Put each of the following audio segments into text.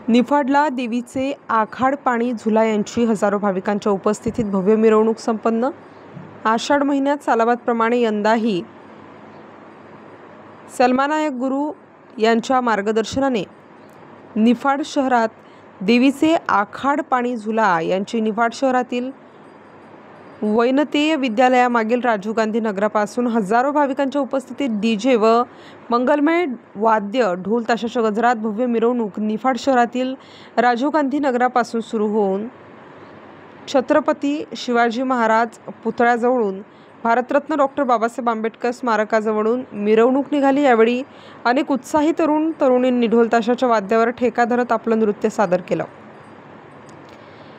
निफाडला देवीचे आखाड पाणी झुला यांची हजारो भाविकांच्या उपस्थितीत भव्य मिरवणूक संपन्न। आषाढ महिन्यात सालाबादप्रमाणे यंदाही सन्मानायक गुरु यांच्या मार्गदर्शनाने निफाड शहरात देवीचे आखाड पाणी झुला यांची निफाड शहरातील वैनतेय विद्यालयामागील राजीव गांधी नगरापासून हजारो भाविकांच्या उपस्थितीत डीजे व मंगलमय वाद्य ढोल ताशाच्या गजरात भव्य मिरवणूक निफाड शहरातील राजीव गांधी नगरापासून सुरू होऊन छत्रपती शिवाजी महाराज पुतळ्याजवळून भारतरत्न डॉक्टर बाबासाहेब आंबेडकर स्मारकाजवळून मिरवणूक निघाली। यावेळी अनेक उत्साही तरुण तरुणींनी ढोल ताशाच्या वाद्यावर ठेका धरत आपलं नृत्य सादर केलं।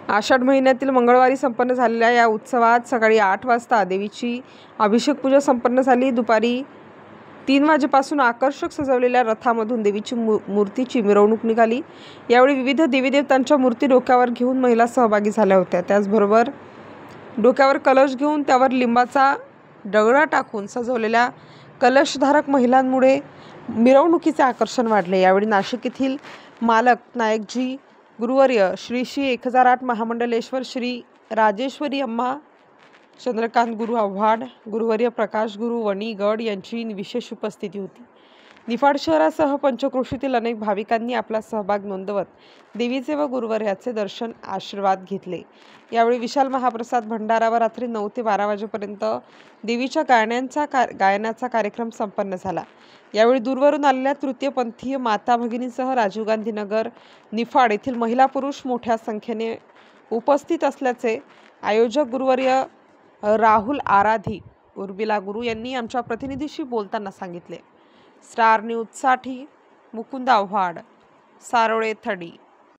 आषाढ महिन्यातील मंगळवारी संपन्न झालेल्या या उत्सवात सकाळी 8 वाजता देवीची अभिषेक पूजा संपन्न झाली। दुपारी 3 वाजेपासून आकर्षक सजवलेल्या रथामधून देवीची मूर्तीची मिरवणूक निघाली। यावेळी विविध देवीदेवतांच्या मूर्ती डोक्यावर घेऊन महिला सहभागी झाल्या होत्या। त्याचबरोबर डोक्यावर कलश घेऊन त्यावर लिंबाचा दगडा टाकून सजवलेल्या कलशधारक महिलांमुळे मिरवणुकीचे आकर्षण वाढले। यावेळी नाशिक येथील मालक नायकजी गुरुवर्य श्री 1008 महामंडलेश्वर श्री राजेश्वरी अम्मा चंद्रकांत गुरु आव्हाड गुरुवर्य प्रकाश गुरु वणीगड यांची विशेष उपस्थिती होती। निफाड शहरासह पंचक्रोशीतील अनेक भाविकांनी आपला सहभाग नोंदवत देवीचे व गुरुवर्याचे दर्शन आशीर्वाद घेतले। यावेळी विशाल महाप्रसाद भंडारा व रात्री 9 ते 12 वाजेपर्यंत देवीच्या गायनाचा कार्यक्रम संपन्न झाला। यावेळी दूरवरून आलेल्या तृतीयपंथीय माता भगिनींसह राजीव गांधी नगर निफाड येथील महिला पुरुष मोठ्या संख्येने उपस्थित असल्याचे आयोजक गुरुवर्य राहुल आराधी उर्मिला गुरु यांनी आमच्या प्रतिनिधीशी बोलताना सांगितले। स्टार न्यूजसाठी मुकुंद आव्हाड, सारोळे थडी।